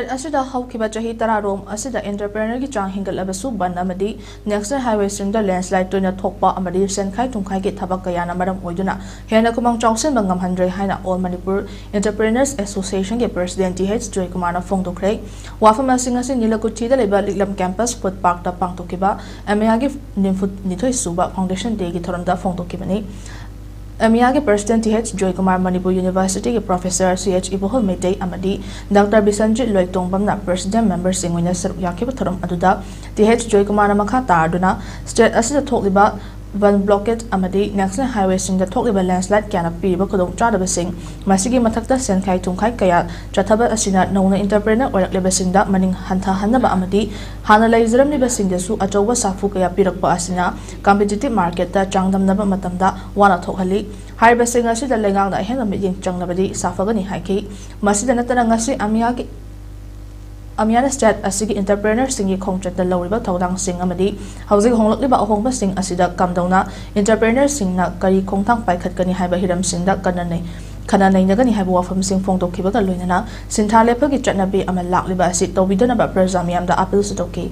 Asida haukiba chahi tararom asida entrepreneur ki chang hingalabasu ban amadi national highway stringda landslide toina thokpa amadi senkhai tungkhai ki thabak kayana maram oiduna hena kumang chawsen bangam handre haina all Manipur Entrepreneurs Association ke president TH Joy Kumar na phongthokkhre wafama singa sin nilakuthi da leba liklam campus food park ta pangthokiba AMEA ki nimfut nithoi suba foundation day ki thoramda phongthokibani AMEA के president TH Joy Kumar Manipur University के professor CH Ibohol Meitei amadi Dr. Bisanjit Loitongbam na president member singwina saru yakiba thoram aduda TH Joy Kumar na makha tarduna state asida thokliba one blockade amadi national highway sing da thokliba landslide kana piriba kodong chadaba sing masigi mathakta senkhai tungkhai kaya chathaba asina nongna entrepreneur orakleba sing da maning hantha hanaba amadi hana laizaram liba sing da su achowa safu kaya pirakpa asina competitive market da changdamnaba matamda wana thokhali haiba sing asida lengang da hena meeting changnabadi safagani haiki masida natana ngasi AMEA state asigi entrepreneur singi khongchat da lawriba thodang sing amadi hauzik honglakliba ahongba sing asida kamdawna entrepreneur singna kari khongthang paikhat kani haiba hiram singda kananai nagani haiba wafam sing phongthokhiba ga loinana sintha lephagi chatnabi amal lakliba asi tawbidana ba prajamiam da appeal sutoki